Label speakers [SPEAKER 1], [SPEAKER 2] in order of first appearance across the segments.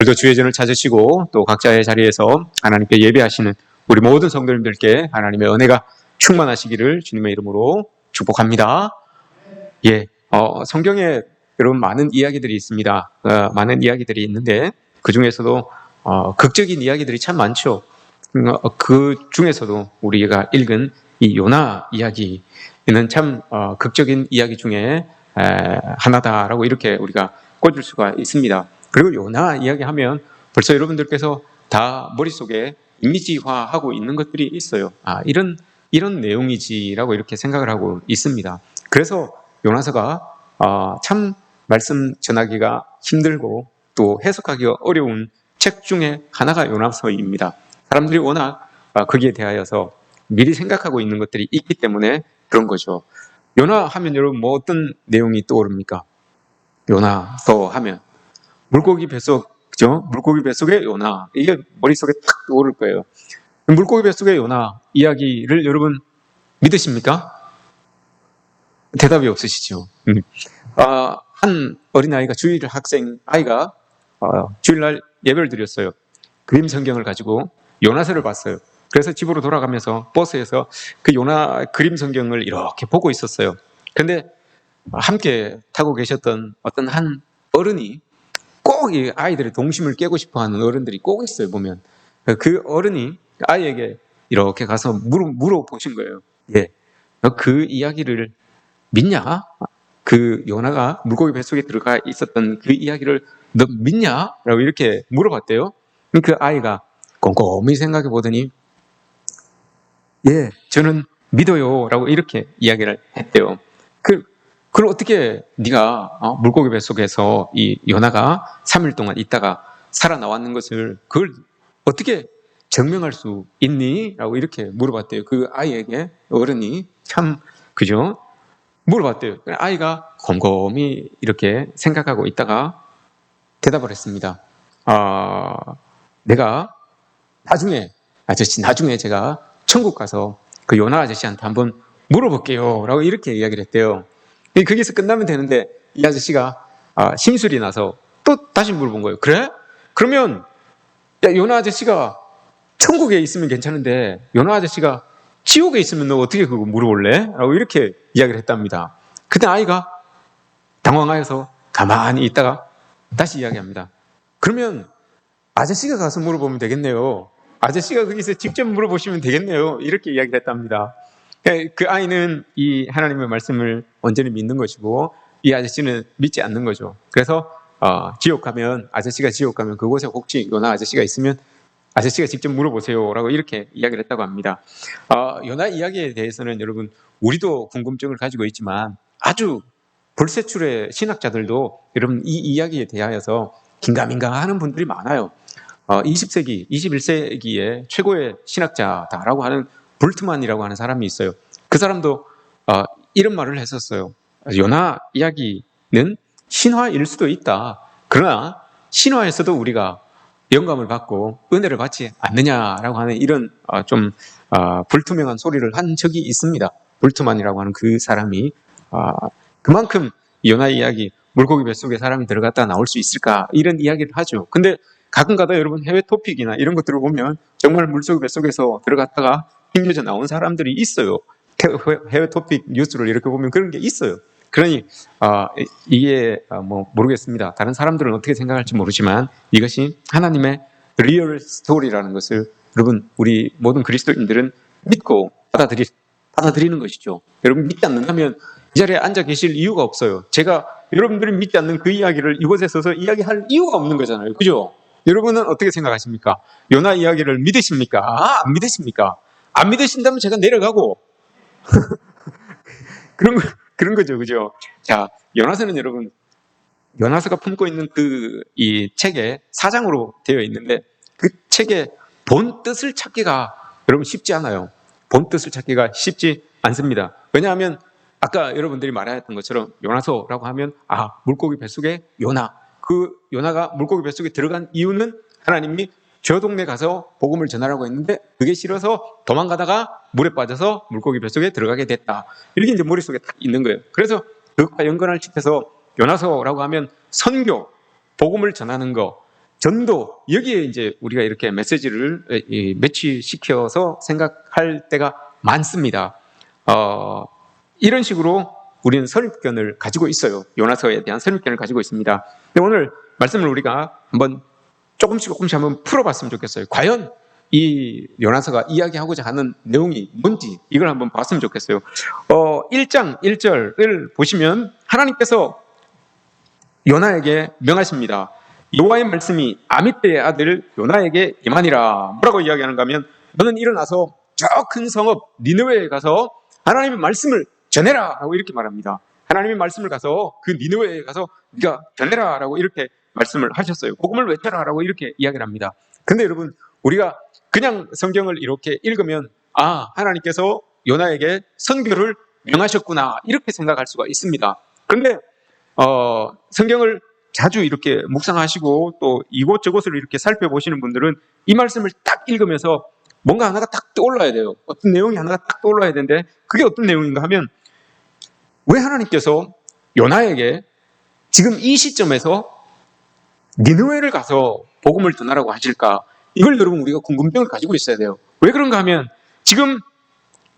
[SPEAKER 1] 오늘도 주의 전을 찾으시고 또 각자의 자리에서 하나님께 예배하시는 우리 모든 성도님들께 하나님의 은혜가 충만하시기를 주님의 이름으로 축복합니다. 성경에 여러분 많은 이야기들이 있습니다. 많은 이야기들이 있는데 그 중에서도 극적인 이야기들이 참 많죠. 그 중에서도 우리가 읽은 이 요나 이야기는 참 극적인 이야기 중에 하나다라고 이렇게 우리가 꽂을 수가 있습니다. 그리고 요나 이야기하면 벌써 여러분들께서 다 머릿속에 이미지화하고 있는 것들이 있어요. 이런 내용이지라고 이렇게 생각을 하고 있습니다. 그래서 요나서가 참 말씀 전하기가 힘들고 또 해석하기가 어려운 책 중에 하나가 요나서입니다. 사람들이 워낙 거기에 대하여서 미리 생각하고 있는 것들이 있기 때문에 그런 거죠. 요나 하면 여러분 뭐 어떤 내용이 떠오릅니까? 요나서 하면 물고기 뱃속, 그죠? 물고기 뱃속의 요나. 이게 머릿속에 탁 떠오를 거예요. 물고기 뱃속의 요나 이야기를 여러분 믿으십니까? 대답이 없으시죠? 한 어린아이가 아이가 주일날 예배를 드렸어요. 그림 성경을 가지고 요나서를 봤어요. 그래서 집으로 돌아가면서 버스에서 그 요나 그림 성경을 이렇게 보고 있었어요. 근데 함께 타고 계셨던 어떤 한 어른이 꼭 이 아이들의 동심을 깨고 싶어하는 어른들이 꼭 있어요. 보면 그 어른이 아이에게 이렇게 가서 물어보신 거예요. 너 그 이야기를 믿냐? 그 요나가 물고기 뱃속에 들어가 있었던 그 이야기를 너 믿냐? 라고 이렇게 물어봤대요. 그 아이가 곰곰이 생각해 보더니 저는 믿어요 라고 이렇게 이야기를 했대요. 그걸 어떻게 네가 물고기 뱃속에서 이 요나가 3일 동안 있다가 살아나왔는 것을 그걸 어떻게 증명할 수 있니? 라고 이렇게 물어봤대요. 그 아이에게 어른이 참 그죠? 물어봤대요. 아이가 곰곰이 이렇게 생각하고 있다가 대답을 했습니다. 내가 나중에 제가 천국 가서 그 요나 아저씨한테 한번 물어볼게요 라고 이렇게 이야기를 했대요. 거기서 끝나면 되는데 이 아저씨가 심술이 나서 또 다시 물어본 거예요. 그래? 그러면 요나 아저씨가 천국에 있으면 괜찮은데 요나 아저씨가 지옥에 있으면 너 어떻게 그거 물어볼래? 라고 이렇게 이야기를 했답니다. 그때 아이가 당황하여서 가만히 있다가 다시 이야기합니다. 그러면 아저씨가 가서 물어보면 되겠네요. 아저씨가 거기서 직접 물어보시면 되겠네요. 이렇게 이야기를 했답니다. 그 아이는 이 하나님의 말씀을 온전히 믿는 것이고 이 아저씨는 믿지 않는 거죠. 그래서 아저씨가 지옥 가면 그곳에 혹시 요나 아저씨가 있으면 아저씨가 직접 물어보세요 라고 이렇게 이야기를 했다고 합니다. 요나 이야기에 대해서는 여러분 우리도 궁금증을 가지고 있지만 아주 불세출의 신학자들도 여러분 이 이야기에 대하여서 긴가민가 하는 분들이 많아요. 20세기, 21세기의 최고의 신학자다라고 하는 볼트만이라고 하는 사람이 있어요. 그 사람도 이런 말을 했었어요. 요나 이야기는 신화일 수도 있다. 그러나 신화에서도 우리가 영감을 받고 은혜를 받지 않느냐라고 하는 이런 좀 불투명한 소리를 한 적이 있습니다. 볼트만이라고 하는 그 사람이 그만큼 요나 이야기 물고기 뱃속에 사람이 들어갔다 나올 수 있을까 이런 이야기를 하죠. 근데 가끔가다 여러분 해외 토픽이나 이런 것들을 보면 정말 물속기 뱃속에서 들어갔다가 튕겨져 나온 사람들이 있어요. 해외 토픽 뉴스를 이렇게 보면 그런 게 있어요. 그러니 이게 모르겠습니다. 다른 사람들은 어떻게 생각할지 모르지만 이것이 하나님의 리얼 스토리라는 것을 여러분 우리 모든 그리스도인들은 믿고 받아들이는 것이죠. 여러분 믿지 않는다면 이 자리에 앉아 계실 이유가 없어요. 제가 여러분들이 믿지 않는 그 이야기를 이곳에 서서 이야기할 이유가 없는 거잖아요. 그죠? 여러분은 어떻게 생각하십니까? 요나 이야기를 믿으십니까? 안 믿으십니까? 안 믿으신다면 제가 내려가고 그런 거죠. 그죠? 자, 요나서는 여러분 요나서가 품고 있는 이 책에 4장으로 되어 있는데 그 책의 본 뜻을 찾기가 여러분 쉽지 않아요. 본 뜻을 찾기가 쉽지 않습니다. 왜냐하면 아까 여러분들이 말하였던 것처럼 요나서라고 하면 물고기 뱃속에 요나, 그 요나가 물고기 뱃속에 들어간 이유는 하나님이 저 동네 가서 복음을 전하라고 했는데 그게 싫어서 도망가다가 물에 빠져서 물고기 뱃속에 들어가게 됐다. 이렇게 이제 머릿속에 딱 있는 거예요. 그래서 그것과 연관을 시켜서 요나서라고 하면 선교, 복음을 전하는 거, 전도, 여기에 이제 우리가 이렇게 메시지를 매치시켜서 생각할 때가 많습니다. 이런 식으로 우리는 선입견을 가지고 있어요. 요나서에 대한 선입견을 가지고 있습니다. 근데 오늘 말씀을 우리가 한번 조금씩 한번 풀어봤으면 좋겠어요. 과연 이 요나서가 이야기하고자 하는 내용이 뭔지 이걸 한번 봤으면 좋겠어요. 1장 1절을 보시면 하나님께서 요나에게 명하십니다. 여호와의 말씀이 아미떼의 아들 요나에게 임하니라. 뭐라고 이야기하는가 하면, 너는 일어나서 저 큰 성읍 니느웨에 가서 하나님의 말씀을 전해라 라고 이렇게 말합니다. 하나님의 말씀을 가서 그 니느웨에 가서 네가 전해라 라고 이렇게 말씀을 하셨어요. 복음을 외쳐라 라고 이렇게 이야기를 합니다. 근데 여러분, 우리가 그냥 성경을 이렇게 읽으면 하나님께서 요나에게 선교를 명하셨구나 이렇게 생각할 수가 있습니다. 그런데 성경을 자주 이렇게 묵상하시고 또 이곳저곳을 이렇게 살펴보시는 분들은 이 말씀을 딱 읽으면서 뭔가 하나가 딱 떠올라야 돼요. 어떤 내용이 하나가 딱 떠올라야 되는데, 그게 어떤 내용인가 하면, 왜 하나님께서 요나에게 지금 이 시점에서 니느웨를 가서 복음을 전하라고 하실까? 이걸 여러분 우리가 궁금증을 가지고 있어야 돼요. 왜 그런가 하면, 지금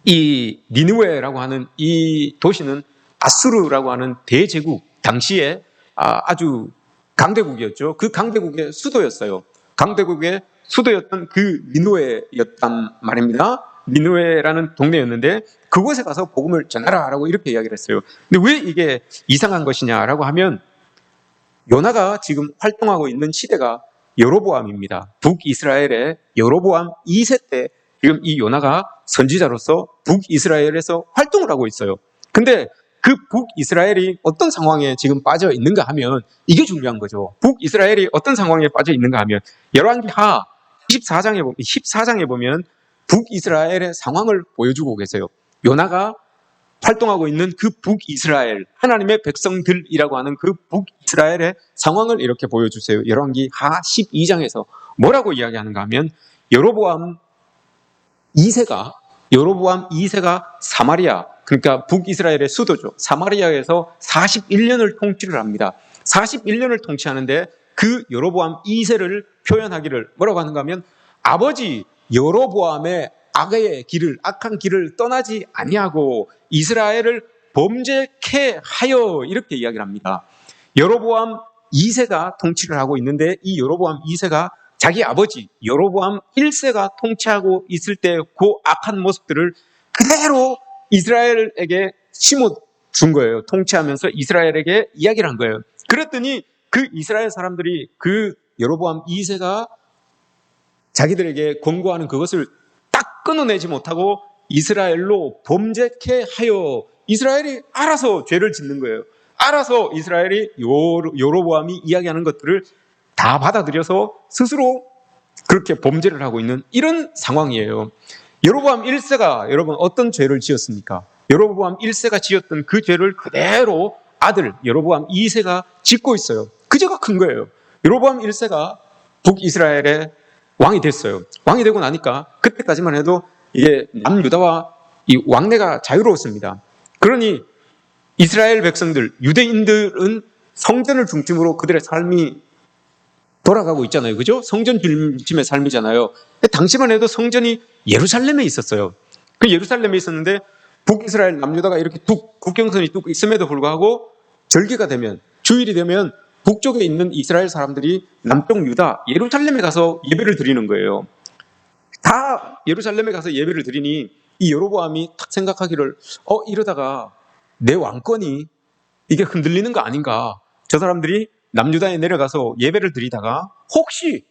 [SPEAKER 1] 이 니느웨라고 하는 이 도시는 아수르라고 하는 대제국, 당시에 아주 강대국이었죠. 그 강대국의 수도였어요. 강대국의 수도였던 그 니느웨였단 말입니다. 니느웨라는 동네였는데 그곳에 가서 복음을 전하라라고 이렇게 이야기를 했어요. 근데 왜 이게 이상한 것이냐라고 하면, 요나가 지금 활동하고 있는 시대가 여로보암입니다. 북이스라엘의 여로보암 2세 때 지금 이 요나가 선지자로서 북이스라엘에서 활동을 하고 있어요. 근데 그 북이스라엘이 어떤 상황에 지금 빠져 있는가 하면, 이게 중요한 거죠. 북이스라엘이 어떤 상황에 빠져 있는가 하면, 열왕기하 14장에 보면 북이스라엘의 상황을 보여주고 계세요. 요나가 활동하고 있는 그 북이스라엘, 하나님의 백성들이라고 하는 그 북이스라엘의 상황을 이렇게 보여주세요. 열왕기하 12장에서 뭐라고 이야기하는가 하면, 여로보암 2세가 사마리아, 그러니까 북이스라엘의 수도죠. 사마리아에서 41년을 통치를 합니다. 41년을 통치하는데 그 여로보암 2세를 표현하기를 뭐라고 하는가 하면, 아버지 여로보암의 악한 길을 떠나지 아니하고 이스라엘을 범죄케 하여, 이렇게 이야기를 합니다. 여로보암 2세가 통치를 하고 있는데, 이 여로보암 2세가 자기 아버지 여로보암 1세가 통치하고 있을 때 그 악한 모습들을 그대로 이스라엘에게 심어준 거예요. 통치하면서 이스라엘에게 이야기를 한 거예요. 그랬더니 그 이스라엘 사람들이 그 여로보암 2세가 자기들에게 권고하는 그것을 딱 끊어내지 못하고 이스라엘로 범죄케 하여, 이스라엘이 알아서 죄를 짓는 거예요. 알아서 이스라엘이 여로보암이 이야기하는 것들을 다 받아들여서 스스로 그렇게 범죄를 하고 있는 이런 상황이에요. 여로보암 1세가 여러분 어떤 죄를 지었습니까? 여로보암 1세가 지었던 그 죄를 그대로 아들 여로보암 2세가 짓고 있어요. 그 죄가 큰 거예요. 여로보암 1세가 북이스라엘의 왕이 됐어요. 왕이 되고 나니까 그때까지만 해도 이게 남유다와 이 왕래가 자유로웠습니다. 그러니 이스라엘 백성들, 유대인들은 성전을 중심으로 그들의 삶이 돌아가고 있잖아요. 그죠? 성전 중심의 삶이잖아요. 당시만 해도 성전이 예루살렘에 있었어요. 그 예루살렘에 있었는데 북이스라엘 남유다가 이렇게 국경선이 뚝 있음에도 불구하고 절기가 되면, 주일이 되면 북쪽에 있는 이스라엘 사람들이 남쪽 유다 예루살렘에 가서 예배를 드리는 거예요. 다 예루살렘에 가서 예배를 드리니 이 여로보암이 딱 생각하기를, 이러다가 내 왕권이 이게 흔들리는 거 아닌가. 저 사람들이 남유다에 내려가서 예배를 드리다가 혹시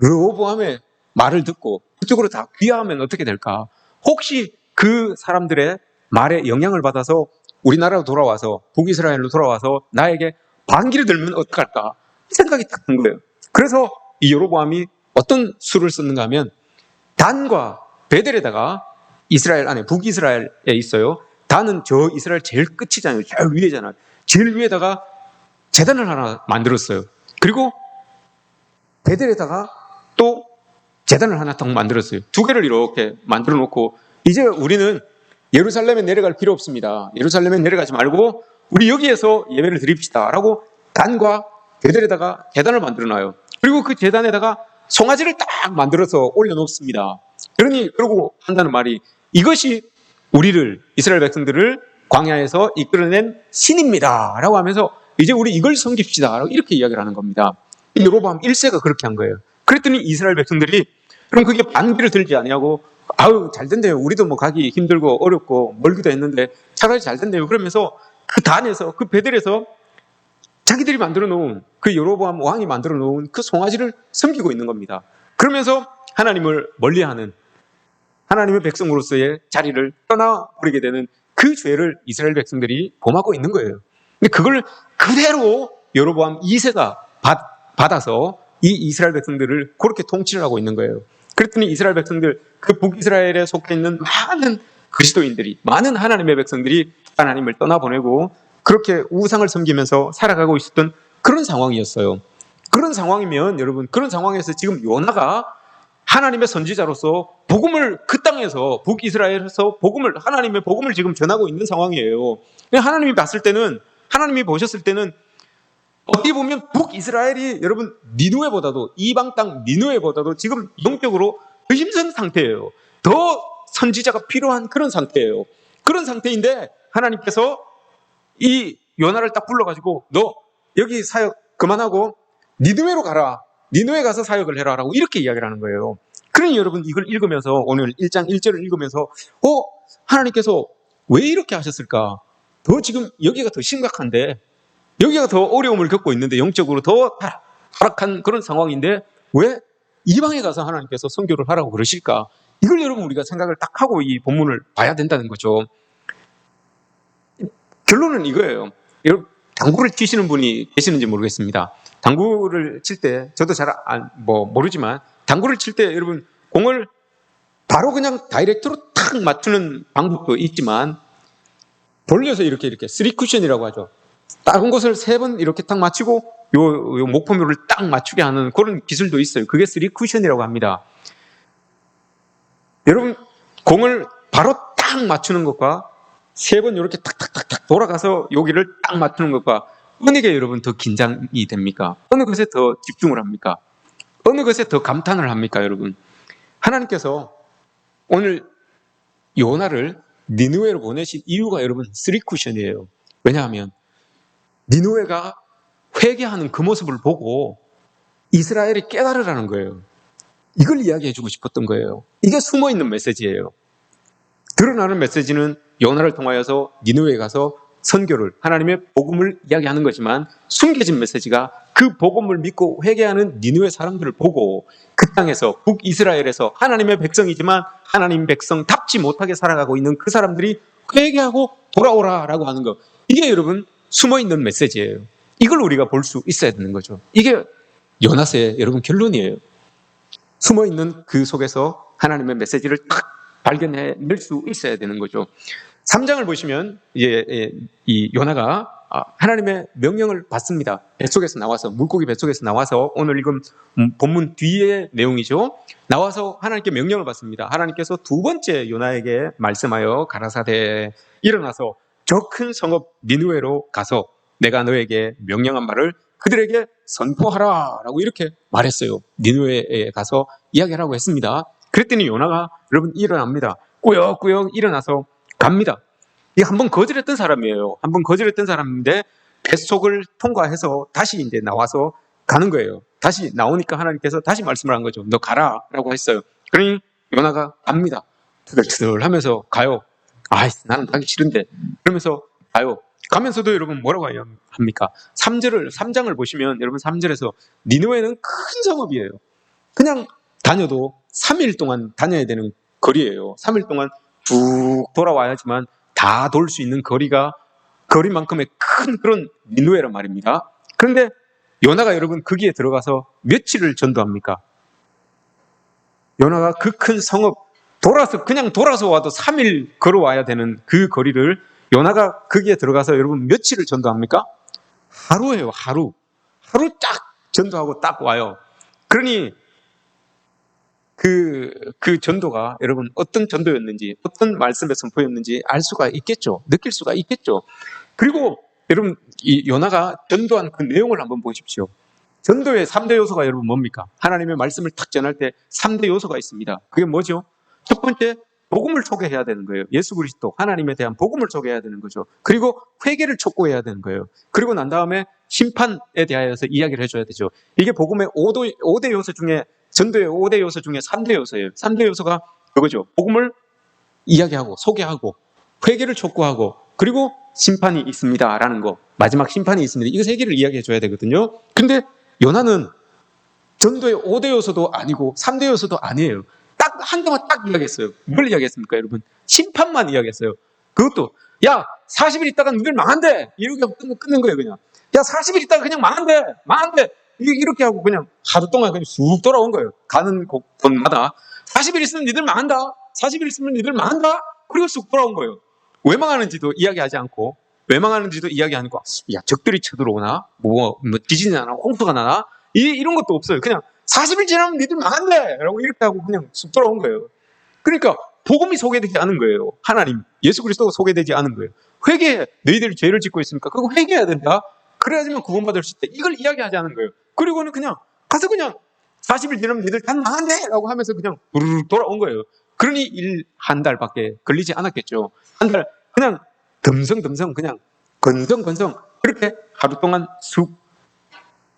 [SPEAKER 1] 여로보암의 말을 듣고 그쪽으로 다 귀화하면 어떻게 될까? 혹시 그 사람들의 말에 영향을 받아서 우리나라로 돌아와서, 북이스라엘로 돌아와서 나에게 반기를 들면 어떡할까? 생각이 딱 든 거예요. 그래서 이 여로보암이 어떤 수를 썼는가 하면, 단과 베델에다가, 이스라엘 안에 북이스라엘에 있어요. 단은 저 이스라엘 제일 끝이잖아요. 제일 위에잖아요. 제일 위에다가 제단을 하나 만들었어요. 그리고 베델에다가 또 제단을 하나 더 만들었어요. 두 개를 이렇게 만들어 놓고, 이제 우리는 예루살렘에 내려갈 필요 없습니다. 예루살렘에 내려가지 말고 우리 여기에서 예배를 드립시다 라고 단과 베델에다가 제단을 만들어 놔요. 그리고 그 제단에다가 송아지를 딱 만들어서 올려놓습니다. 그러고 한다는 말이 이것이 우리를, 이스라엘 백성들을 광야에서 이끌어낸 신입니다 라고 하면서 이제 우리 이걸 섬깁시다 라고 이렇게 이야기를 하는 겁니다. 여로보암 1세가 그렇게 한 거예요. 그랬더니 이스라엘 백성들이 그럼 그게 반기를 들지 아니하고 아유 잘 된대요. 우리도 뭐 가기 힘들고 어렵고 멀기도 했는데 차라리 잘 된대요. 그러면서 그 단에서 그 베델에서 자기들이 만들어 놓은 그 여로보암 왕이 만들어 놓은 그 송아지를 섬기고 있는 겁니다. 그러면서 하나님을 멀리하는 하나님의 백성으로서의 자리를 떠나버리게 되는 그 죄를 이스라엘 백성들이 범하고 있는 거예요. 근데 그걸 그대로 여로보암 2세가 받아서 이 이스라엘 백성들을 그렇게 통치를 하고 있는 거예요. 그랬더니 이스라엘 백성들, 그 북이스라엘에 속해 있는 많은 그리스도인들이, 많은 하나님의 백성들이 하나님을 떠나보내고 그렇게 우상을 섬기면서 살아가고 있었던 그런 상황이었어요. 그런 상황이면 여러분, 그런 상황에서 지금 요나가 하나님의 선지자로서 복음을 그 땅에서 북이스라엘에서 하나님의 복음을 지금 전하고 있는 상황이에요. 하나님이 봤을 때는, 하나님이 보셨을 때는 어떻게 보면 북이스라엘이 여러분 니누웨보다도, 이방 땅 니누웨보다도 지금 영적으로 더 힘든 상태예요. 더 선지자가 필요한 그런 상태예요. 그런 상태인데 하나님께서 이 요나를 딱 불러가지고 너 여기 사역 그만하고 니누웨로 가라. 니누웨 가서 사역을 해라 라고 이렇게 이야기를 하는 거예요. 그러니 여러분 이걸 읽으면서, 오늘 1장 1절을 읽으면서 하나님께서 왜 이렇게 하셨을까? 더 지금 여기가 더 심각한데, 여기가 더 어려움을 겪고 있는데, 영적으로 더 타락한 그런 상황인데 왜 이방에 가서 하나님께서 선교를 하라고 그러실까? 이걸 여러분 우리가 생각을 딱 하고 이 본문을 봐야 된다는 거죠. 결론은 이거예요. 여러분 당구를 치시는 분이 계시는지 모르겠습니다. 당구를 칠 때 저도 잘 모르지만 당구를 칠 때 여러분 공을 바로 그냥 다이렉트로 탁 맞추는 방법도 있지만 돌려서 이렇게 3쿠션이라고 하죠. 작은 곳을 3번 이렇게 딱 맞추고 요 목표물을 딱 맞추게 하는 그런 기술도 있어요. 그게 3쿠션이라고 합니다. 여러분 공을 바로 딱 맞추는 것과 3번 이렇게 탁탁탁탁 돌아가서 여기를 딱 맞추는 것과 어느 게 여러분 더 긴장이 됩니까? 어느 것에 더 집중을 합니까? 어느 것에 더 감탄을 합니까, 여러분? 하나님께서 오늘 요나를 니누웨로 보내신 이유가 여러분 3쿠션이에요. 왜냐하면 니누웨가 회개하는 그 모습을 보고 이스라엘이 깨달으라는 거예요. 이걸 이야기해주고 싶었던 거예요. 이게 숨어있는 메시지예요. 드러나는 메시지는 요나를 통하여서 니누웨에 가서 선교를, 하나님의 복음을 이야기하는 거지만 숨겨진 메시지가 그 복음을 믿고 회개하는 니누웨 사람들을 보고 그 땅에서 북이스라엘에서 하나님의 백성이지만 하나님 백성답지 못하게 살아가고 있는 그 사람들이 회개하고 돌아오라라고 하는 거, 이게 여러분 숨어있는 메시지예요. 이걸 우리가 볼 수 있어야 되는 거죠. 이게 요나서의 여러분 결론이에요. 숨어있는 그 속에서 하나님의 메시지를 딱 발견해낼 수 있어야 되는 거죠. 3장을 보시면 이 요나가 하나님의 명령을 받습니다. 뱃속에서 나와서, 물고기 뱃속에서 나와서, 오늘 읽은 본문 뒤의 내용이죠. 나와서 하나님께 명령을 받습니다. 하나님께서 두 번째 요나에게 말씀하여 가라사대 일어나서 저 큰 성읍 니누웨로 가서 내가 너에게 명령한 말을 그들에게 선포하라 라고 이렇게 말했어요. 니누웨에 가서 이야기하라고 했습니다. 그랬더니 요나가 여러분 일어납니다. 꾸역꾸역 일어나서 갑니다. 이 한 번 거절했던 사람이에요. 한 번 거절했던 사람인데 뱃속을 통과해서 다시 이제 나와서 가는 거예요. 다시 나오니까 하나님께서 다시 말씀을 한 거죠. 너 가라 라고 했어요. 그러니 요나가 갑니다. 투덜투덜 하면서 가요. 나는 가기 싫은데. 그러면서 가요. 가면서도 여러분 뭐라고 합니까? 3장을 보시면 여러분 3절에서 니누웨는 큰 성읍이에요. 그냥 다녀도 3일 동안 다녀야 되는 거리예요. 3일 동안 쭉 돌아와야지만 다 돌 수 있는 거리만큼의 큰 그런 니누웨란 말입니다. 그런데 요나가 여러분 거기에 들어가서 며칠을 전도합니까? 요나가 그 큰 성읍 그냥 돌아서 와도 3일 걸어와야 되는 그 거리를 요나가 거기에 들어가서 여러분 며칠을 전도합니까? 하루예요. 하루 딱 전도하고 딱 와요. 그러니 그 전도가 여러분 어떤 전도였는지, 어떤 말씀의 선포였는지 알 수가 있겠죠. 느낄 수가 있겠죠. 그리고 여러분 이 요나가 전도한 그 내용을 한번 보십시오. 전도의 3대 요소가 여러분 뭡니까? 하나님의 말씀을 탁 전할 때 3대 요소가 있습니다. 그게 뭐죠? 첫 번째, 복음을 소개해야 되는 거예요. 예수 그리스도, 하나님에 대한 복음을 소개해야 되는 거죠. 그리고 회개를 촉구해야 되는 거예요. 그리고 난 다음에 심판에 대하여서 이야기를 해줘야 되죠. 이게 복음의 5대 요소 중에, 전도의 5대 요소 중에 3대 요소예요. 3대 요소가 그거죠. 복음을 이야기하고 소개하고 회개를 촉구하고 그리고 심판이 있습니다라는 거, 마지막 심판이 있습니다. 이거 세 개를 이야기해 줘야 되거든요. 근데 요나는 전도의 5대 요소도 아니고 3대 요소도 아니에요. 딱 한 개만 딱 이야기했어요. 뭘 이야기했습니까, 여러분? 심판만 이야기했어요. 그것도 야 40일 있다가 너희들 망한대 이렇게 하고 끊는 거예요. 그냥 야 40일 있다가 그냥 망한대 이렇게 하고 그냥 하루 동안 그냥 쑥 돌아온 거예요. 가는 곳마다 40일 있으면 니들 망한다, 40일 있으면 니들 망한다, 그리고 쑥 돌아온 거예요. 왜 망하는지도 이야기하지 않고, 야 적들이 쳐들어오나 뭐 지진이 나나 홍수가 나나 이런 것도 없어요. 그냥 40일 지나면 니들 망한대 라고 이렇게 하고 그냥 쑥 돌아온 거예요. 그러니까 복음이 소개되지 않은 거예요. 하나님 예수 그리스도가 소개되지 않은 거예요. 회개해. 너희들이 죄를 짓고 있으니까 그거 회개해야 된다. 그래야지만 구원받을 수 있다. 이걸 이야기하지 않은 거예요. 그리고는 그냥 가서 그냥 40일 지나면 니들 다 망한대 라고 하면서 그냥 부르르 돌아온 거예요. 그러니 한 달밖에 걸리지 않았겠죠. 한 달 그냥 덤성덤성 그냥 건성건성 그렇게 하루 동안 쑥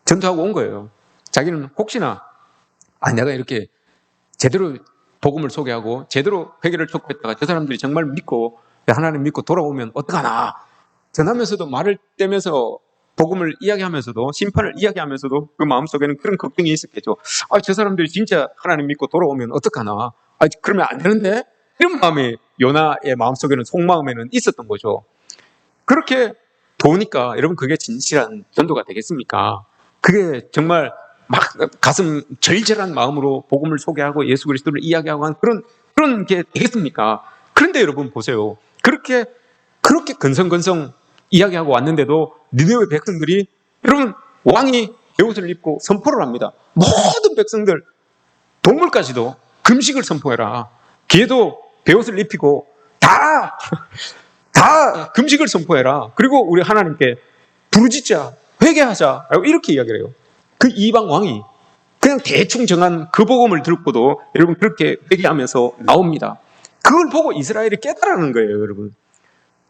[SPEAKER 1] 전투하고 온 거예요. 자기는 혹시나 내가 이렇게 제대로 복음을 소개하고 제대로 회개를 촉구했다가 저 사람들이 정말 믿고 하나님 믿고 돌아오면 어떡하나 전하면서도 말을 떼면서 복음을 이야기하면서도 심판을 이야기하면서도 그 마음속에는 그런 걱정이 있었겠죠. 저 사람들이 진짜 하나님 믿고 돌아오면 어떡하나, 그러면 안 되는데, 이런 마음이 요나의 마음속에는, 속마음에는 있었던 거죠. 그렇게 보니까 여러분 그게 진실한 전도가 되겠습니까? 그게 정말 막 가슴 절절한 마음으로 복음을 소개하고 예수 그리스도를 이야기하고 하는 그런 게 되겠습니까? 그런데 여러분 보세요. 그렇게 건성건성 이야기하고 왔는데도 니네의 백성들이, 여러분 왕이 베옷을 입고 선포를 합니다. 모든 백성들, 동물까지도 금식을 선포해라. 개도 베옷을 입히고 다 금식을 선포해라. 그리고 우리 하나님께 부르짖자, 회개하자 라고 이렇게 이야기를 해요. 그 이방 왕이 그냥 대충 정한 그 복음을 듣고도 여러분 그렇게 회개하면서 나옵니다. 그걸 보고 이스라엘이 깨달아는 거예요. 여러분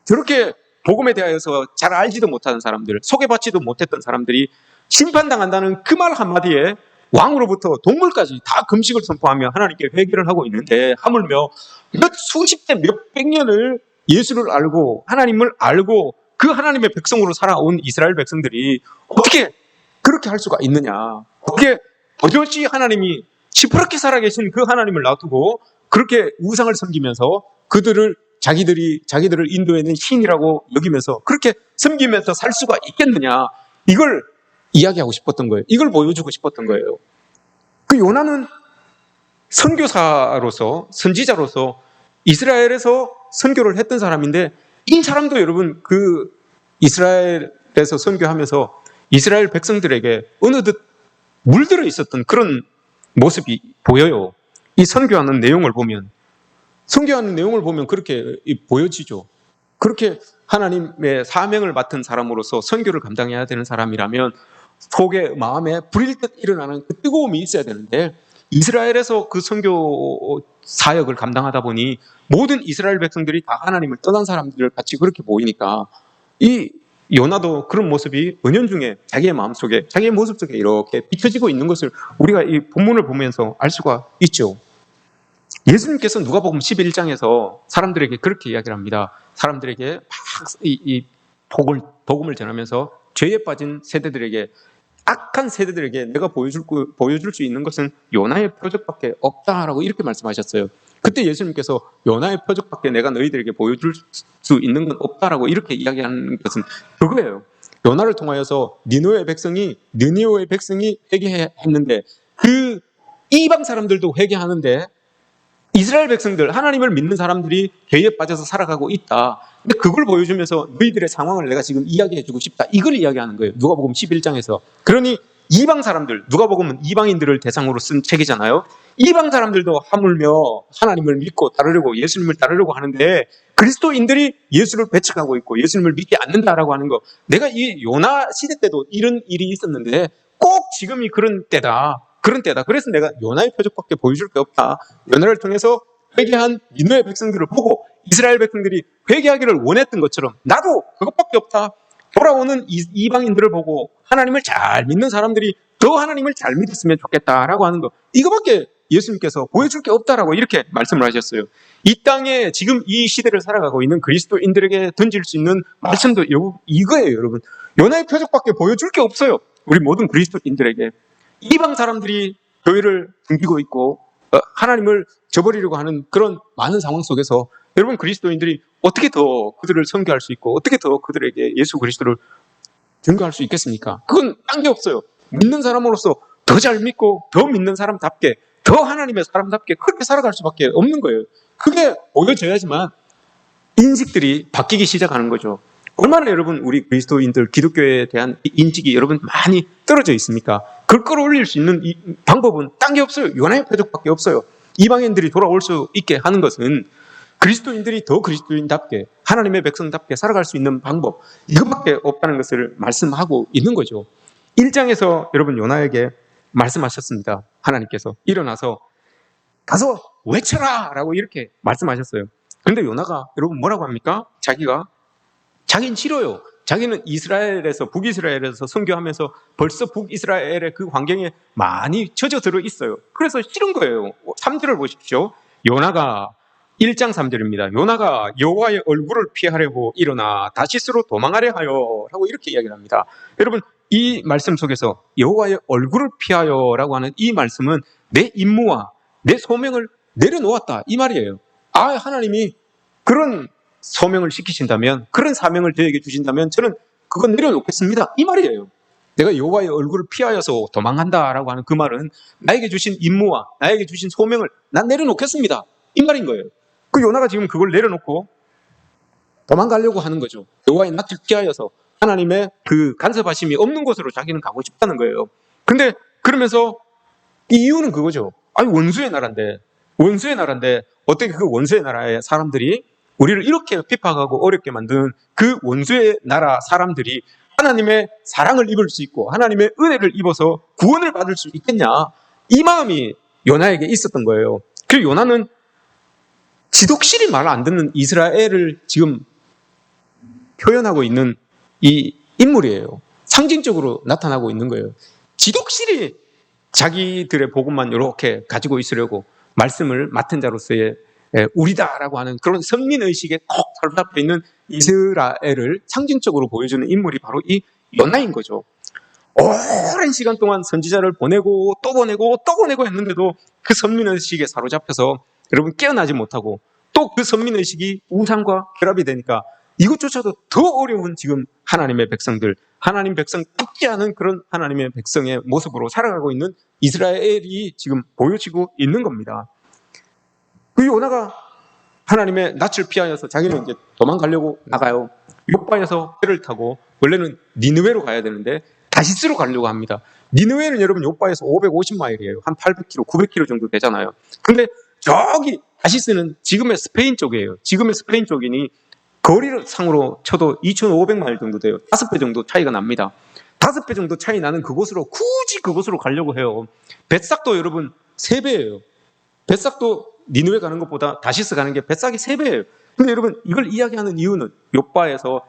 [SPEAKER 1] 저렇게 복음에 대하여서 잘 알지도 못하는 사람들, 소개받지도 못했던 사람들이 심판당한다는 그 말 한마디에 왕으로부터 동물까지 다 금식을 선포하며 하나님께 회개를 하고 있는데, 하물며 수십 대 몇백 년을 예수를 알고 하나님을 알고 그 하나님의 백성으로 살아온 이스라엘 백성들이 어떻게 그렇게 할 수가 있느냐. 어떻게 버젓이 하나님이 시퍼렇게 살아계신 그 하나님을 놔두고 그렇게 우상을 섬기면서 자기들을 인도에는 신이라고 여기면서 그렇게 섬기면서 살 수가 있겠느냐. 이걸 이야기하고 싶었던 거예요. 이걸 보여주고 싶었던 거예요. 그 요나는 선교사로서, 선지자로서 이스라엘에서 선교를 했던 사람인데, 이 사람도 여러분 그 이스라엘에서 선교하면서 이스라엘 백성들에게 어느덧 물들어 있었던 그런 모습이 보여요. 이 선교하는 내용을 보면 그렇게 보여지죠. 그렇게 하나님의 사명을 맡은 사람으로서 선교를 감당해야 되는 사람이라면 속에 마음에 불일 듯 일어나는 그 뜨거움이 있어야 되는데, 이스라엘에서 그 선교 사역을 감당하다 보니 모든 이스라엘 백성들이 다 하나님을 떠난 사람들 같이 그렇게 보이니까 이 요나도 그런 모습이 은연중에 자기의 마음속에, 자기의 모습 속에 이렇게 비춰지고 있는 것을 우리가 이 본문을 보면서 알 수가 있죠. 예수님께서 누가복음 11장에서 사람들에게 그렇게 이야기를 합니다. 사람들에게 막 이 복음을 전하면서 죄에 빠진 세대들에게, 악한 세대들에게 내가 보여줄 수 있는 것은 요나의 표적밖에 없다라고 이렇게 말씀하셨어요. 그때 예수님께서 요나의 표적밖에 내가 너희들에게 보여줄 수 있는 건 없다라고 이렇게 이야기하는 것은 그거예요. 요나를 통하여서 니느웨의 백성이 회개했는데 그 이방 사람들도 회개하는데 이스라엘 백성들, 하나님을 믿는 사람들이 죄에 빠져서 살아가고 있다. 근데 그걸 보여주면서 너희들의 상황을 내가 지금 이야기해주고 싶다. 이걸 이야기하는 거예요. 누가복음 11장에서. 그러니 이방 사람들, 누가복음은 이방인들을 대상으로 쓴 책이잖아요. 이방 사람들도 하물며 하나님을 믿고 따르려고, 예수님을 따르려고 하는데 그리스도인들이 예수를 배척하고 있고 예수님을 믿지 않는다라고 하는 거. 내가 이 요나 시대 때도 이런 일이 있었는데 꼭 지금이 그런 때다. 그래서 내가 요나의 표적밖에 보여줄 게 없다. 요나를 통해서 회개한 니느웨 백성들을 보고 이스라엘 백성들이 회개하기를 원했던 것처럼 나도 그것밖에 없다. 돌아오는 이방인들을 보고 하나님을 잘 믿는 사람들이 더 하나님을 잘 믿었으면 좋겠다라고 하는 거, 이거밖에 예수님께서 보여줄 게 없다라고 이렇게 말씀을 하셨어요. 이 땅에 지금 이 시대를 살아가고 있는 그리스도인들에게 던질 수 있는 말씀도 이거예요, 여러분. 요나의 표적밖에 보여줄 게 없어요. 우리 모든 그리스도인들에게. 이방 사람들이 교회를 등기고 있고 하나님을 저버리려고 하는 그런 많은 상황 속에서 여러분, 그리스도인들이 어떻게 더 그들을 선교할 수 있고 어떻게 더 그들에게 예수 그리스도를 증거할 수 있겠습니까? 그건 딴 게 없어요. 믿는 사람으로서 더 잘 믿고 더 믿는 사람답게, 더 하나님의 사람답게 그렇게 살아갈 수밖에 없는 거예요. 그게 보여져야지만 인식들이 바뀌기 시작하는 거죠. 얼마나 여러분, 우리 그리스도인들 기독교에 대한 인식이 여러분 많이 떨어져 있습니까? 그걸 끌어올릴 수 있는 이 방법은 딴 게 없어요. 요나의 표적밖에 없어요. 이방인들이 돌아올 수 있게 하는 것은 그리스도인들이 더 그리스도인답게, 하나님의 백성답게 살아갈 수 있는 방법, 이것밖에 없다는 것을 말씀하고 있는 거죠. 1장에서 여러분 요나에게 말씀하셨습니다. 하나님께서 일어나서 가서 외쳐라 라고 이렇게 말씀하셨어요. 근데 요나가 여러분 뭐라고 합니까? 자기는 싫어요. 자기는 이스라엘에서, 북이스라엘에서 선교하면서 벌써 북이스라엘의 그 환경에 많이 젖어 들어 있어요. 그래서 싫은 거예요. 3절을 보십시오. 요나가 1장 3절입니다. 요나가 여호와의 얼굴을 피하려고 일어나 다시스로 도망하려 하여 라고 이렇게 이야기를 합니다. 여러분, 이 말씀 속에서 여호와의 얼굴을 피하여라고 하는 이 말씀은 내 임무와 내 소명을 내려놓았다, 이 말이에요. 하나님이 그런 소명을 시키신다면, 그런 사명을 저에게 주신다면 저는 그건 내려놓겠습니다, 이 말이에요. 내가 여호와의 얼굴을 피하여서 도망한다라고 하는 그 말은 나에게 주신 임무와 나에게 주신 소명을 난 내려놓겠습니다, 이 말인 거예요. 그 요나가 지금 그걸 내려놓고 도망가려고 하는 거죠. 여호와의 낯을 피하여서 하나님의 그 간섭하심이 없는 곳으로 자기는 가고 싶다는 거예요. 근데 그러면서 이 이유는 그거죠. 원수의 나라인데 어떻게 그 원수의 나라의 사람들이, 우리를 이렇게 핍박하고 어렵게 만드는 그 원수의 나라 사람들이 하나님의 사랑을 입을 수 있고 하나님의 은혜를 입어서 구원을 받을 수 있겠냐, 이 마음이 요나에게 있었던 거예요. 그리고 요나는 지독실이 말 안 듣는 이스라엘을 지금 표현하고 있는 이 인물이에요. 상징적으로 나타나고 있는 거예요. 지독실이 자기들의 복음만 이렇게 가지고 있으려고 말씀을 맡은 자로서의 우리다라고 하는 그런 선민의식에 꼭 사로잡혀 있는 이스라엘을 상징적으로 보여주는 인물이 바로 이 요나인 거죠. 오랜 시간 동안 선지자를 보내고 또 보내고 또 보내고 했는데도 그 선민의식에 사로잡혀서 여러분 깨어나지 못하고, 또 그 선민의식이 우상과 결합이 되니까 이것조차도 더 어려운 지금 하나님의 백성들, 하나님 백성 뜯지 않은 그런 하나님의 백성의 모습으로 살아가고 있는 이스라엘이 지금 보여지고 있는 겁니다. 그 요나가 하나님의 낯을 피하여서 자기는 이제 도망가려고 나가요. 욥바에서 배를 타고 원래는 니느웨로 가야 되는데 다시스로 가려고 합니다. 니느웨는 여러분 욥바에서 550마일이에요. 한 800km, 900km 정도 되잖아요. 근데 저기 다시스는 지금의 스페인 쪽이에요. 지금의 스페인 쪽이니 거리를 상으로 쳐도 2,500마일 정도 돼요. 5배 정도 차이가 납니다. 5배 정도 차이 나는 그곳으로 굳이 그곳으로 가려고 해요. 벳삭도 여러분 3배예요. 벳삭도 니느웨 가는 것보다 다시스 가는 게 벳삭이 3배예요. 근데 여러분, 이걸 이야기하는 이유는 욥바에서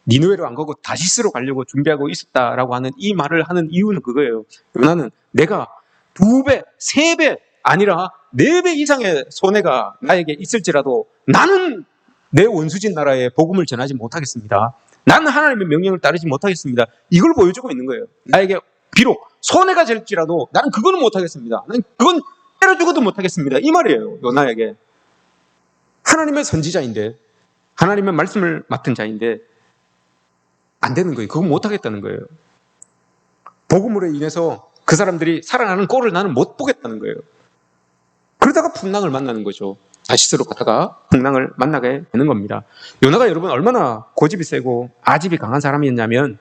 [SPEAKER 1] 니느웨로 안 가고 다시스로 가려고 준비하고 있었다라고 하는 이 말을 하는 이유는 그거예요. 요나는 내가 2배, 3배 아니라 4배 이상의 손해가 나에게 있을지라도 나는 내 원수진 나라에 복음을 전하지 못하겠습니다. 나는 하나님의 명령을 따르지 못하겠습니다. 이걸 보여주고 있는 거예요. 나에게 비록 손해가 될지라도 나는 그거는 못하겠습니다. 나는 그건 때려 죽어도 못하겠습니다, 이 말이에요. 요나에게. 하나님의 선지자인데, 하나님의 말씀을 맡은 자인데 안 되는 거예요. 그건 못하겠다는 거예요. 복음으로 인해서 그 사람들이 살아나는 꼴을 나는 못 보겠다는 거예요. 그러다가 풍랑을 만나는 거죠. 다시스로 가다가 풍랑을 만나게 되는 겁니다. 요나가 여러분 얼마나 고집이 세고 아집이 강한 사람이었냐면,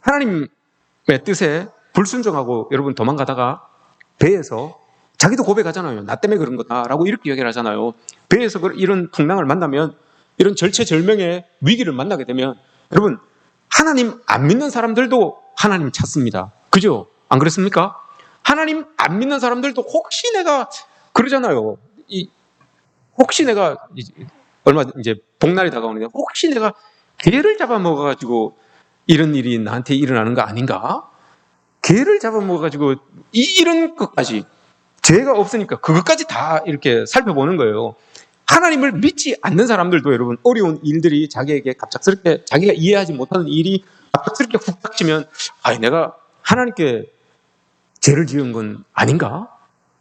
[SPEAKER 1] 하나님의 뜻에 불순종하고 여러분 도망가다가 배에서, 자기도 고백하잖아요. 나 때문에 그런 거다라고 이렇게 얘기를 하잖아요. 배에서 이런 풍랑을 만나면, 이런 절체절명의 위기를 만나게 되면 여러분, 하나님 안 믿는 사람들도 하나님 찾습니다. 그죠? 안 그렇습니까? 하나님 안 믿는 사람들도 혹시 내가 그러잖아요. 혹시 내가 얼마 이제 복날이 다가오는데 혹시 내가 개를 잡아먹어가지고 이런 일이 나한테 일어나는 거 아닌가? 개를 잡아먹어가지고 이런 것까지 죄가 없으니까 그것까지 다 이렇게 살펴보는 거예요. 하나님을 믿지 않는 사람들도 여러분 어려운 일들이 자기에게 갑작스럽게 자기가 이해하지 못하는 일이 갑작스럽게 훅 닥치면 내가 하나님께 죄를 지은 건 아닌가?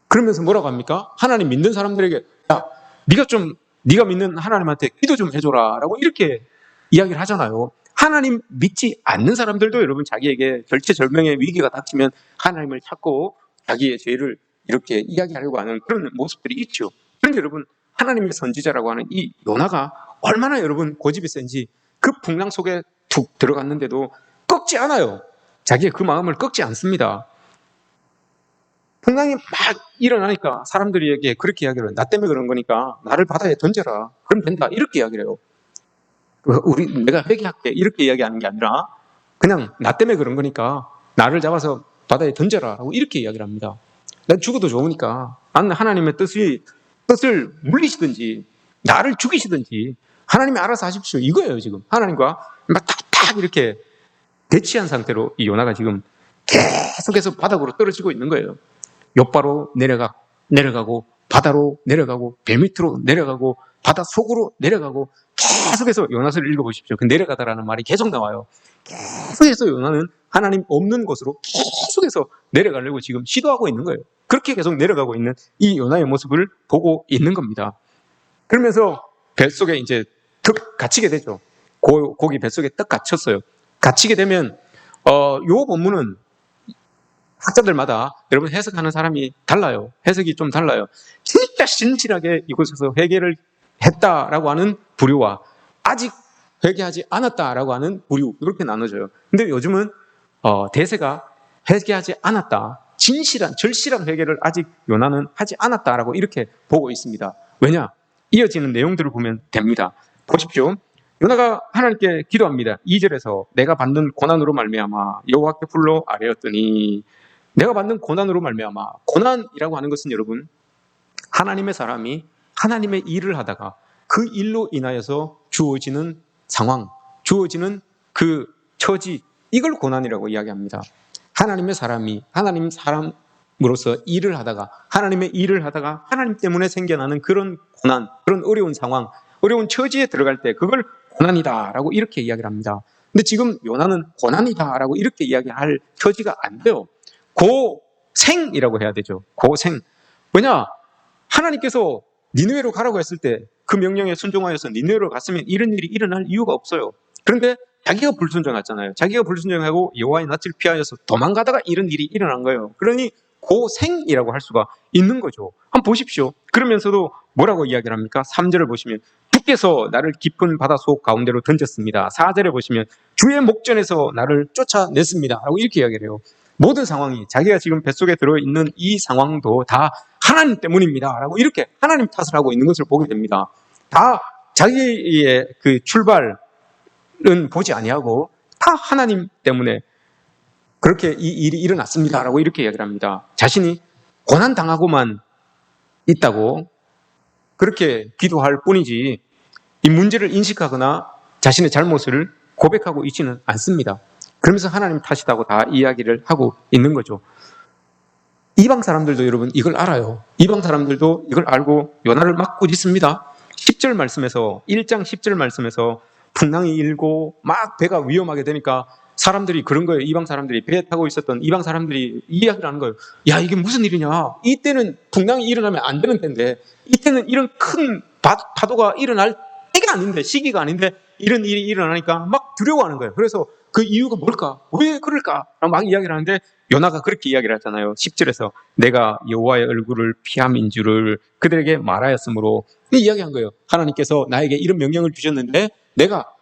[SPEAKER 1] 그러면서 뭐라고 합니까? 하나님 믿는 사람들에게 야, 네가 믿는 하나님한테 기도 좀 해줘라 라고 이렇게 이야기를 하잖아요. 하나님 믿지 않는 사람들도 여러분 자기에게 절체절명의 위기가 닥치면 하나님을 찾고 자기의 죄를 이렇게 이야기하려고 하는 그런 모습들이 있죠. 그런데 여러분 하나님의 선지자라고 하는 이 요나가 얼마나 여러분 고집이 센지 그 풍랑 속에 툭 들어갔는데도 꺾지 않아요. 자기의 그 마음을 꺾지 않습니다. 풍랑이 막 일어나니까 사람들에게 그렇게 이야기를 해요. 나 때문에 그런 거니까 나를 바다에 던져라. 그럼 된다. 이렇게 이야기를 해요. 내가 회개할게. 이렇게 이야기하는 게 아니라 그냥 나 때문에 그런 거니까 나를 잡아서 바다에 던져라. 라고 이렇게 이야기를 합니다. 난 죽어도 좋으니까 나는 하나님의 뜻을 물리시든지 나를 죽이시든지 하나님이 알아서 하십시오. 이거예요 지금. 하나님과 막 탁탁 이렇게 대치한 상태로 이 요나가 지금 계속해서 바닥으로 떨어지고 있는 거예요. 욥바로 내려가고 바다로 내려가고 배 밑으로 내려가고 바다 속으로 내려가고 계속해서 요나서를 읽어보십시오. 그 내려가다라는 말이 계속 나와요. 계속해서 요나는 하나님 없는 곳으로 계속해서 내려가려고 지금 시도하고 있는 거예요. 그렇게 계속 내려가고 있는 이 요나의 모습을 보고 있는 겁니다. 그러면서 뱃속에 이제 턱 갇히게 되죠. 고기 뱃속에 떡 갇혔어요. 갇히게 되면 요 본문은 학자들마다 여러분 해석하는 사람이 달라요. 해석이 좀 달라요. 진짜 신실하게 이곳에서 회개를 했다라고 하는 부류와 아직 회개하지 않았다라고 하는 부류 이렇게 나눠져요. 근데 요즘은 대세가 회개하지 않았다. 절실한 회개를 아직 요나는 하지 않았다라고 이렇게 보고 있습니다. 왜냐? 이어지는 내용들을 보면 됩니다. 보십시오. 요나가 하나님께 기도합니다. 2절에서 내가 받는 고난으로 말미암아 여호와께 불러 아뢰었더니 내가 받는 고난으로 말미암아 고난이라고 하는 것은 여러분 하나님의 사람이 하나님의 일을 하다가 그 일로 인하여서 주어지는 상황, 주어지는 그 처지 이걸 고난이라고 이야기합니다. 하나님의 사람이 하나님 사람으로서 일을 하다가 하나님의 일을 하다가 하나님 때문에 생겨나는 그런 고난, 그런 어려운 상황, 어려운 처지에 들어갈 때 그걸 고난이다라고 이렇게 이야기를 합니다. 근데 지금 요나는 고난이다라고 이렇게 이야기할 처지가 안 돼요. 고생이라고 해야 되죠. 고생. 왜냐? 하나님께서 니느웨로 가라고 했을 때 그 명령에 순종하여서 니느웨로 갔으면 이런 일이 일어날 이유가 없어요. 그런데 자기가 불순종했잖아요. 자기가 불순종하고 여호와의 낯을 피하여서 도망가다가 이런 일이 일어난 거예요. 그러니 고생이라고 할 수가 있는 거죠. 한번 보십시오. 그러면서도 뭐라고 이야기를 합니까? 3절을 보시면 주께서 나를 깊은 바다 속 가운데로 던졌습니다. 4절에 보시면 주의 목전에서 나를 쫓아냈습니다. 라고 이렇게 이야기를 해요. 모든 상황이 자기가 지금 뱃속에 들어있는 이 상황도 다 하나님 때문입니다. 라고 이렇게 하나님 탓을 하고 있는 것을 보게 됩니다. 다 자기의 그 출발은 보지 아니하고 다 하나님 때문에 그렇게 이 일이 일어났습니다. 라고 이렇게 이야기를 합니다. 자신이 고난당하고만 있다고 그렇게 기도할 뿐이지 이 문제를 인식하거나 자신의 잘못을 고백하고 있지는 않습니다. 그러면서 하나님 탓이라고 다 이야기를 하고 있는 거죠. 이방 사람들도 여러분 이걸 알아요. 이방 사람들도 이걸 알고 요나를 막 꾸짖습니다. 10절 말씀에서 1장 10절 말씀에서 풍랑이 일고 막 배가 위험하게 되니까 사람들이 그런 거예요. 이방 사람들이 배에 타고 있었던 이방 사람들이 이야기를 하는 거예요. 야 이게 무슨 일이냐. 이때는 풍랑이 일어나면 안 되는 때인데 이때는 이런 큰 파도가 일어날 때가 아닌데 시기가 아닌데 이런 일이 일어나니까 막 두려워하는 거예요. 그래서 그 이유가 뭘까? 왜 그럴까? 막 이야기를 하는데 요나가 그렇게 이야기를 하잖아요. 10절에서 내가 여호와의 얼굴을 피함인 줄을 그들에게 말하였으므로 이야기한 거예요. 하나님께서 나에게 이런 명령을 주셨는데 내가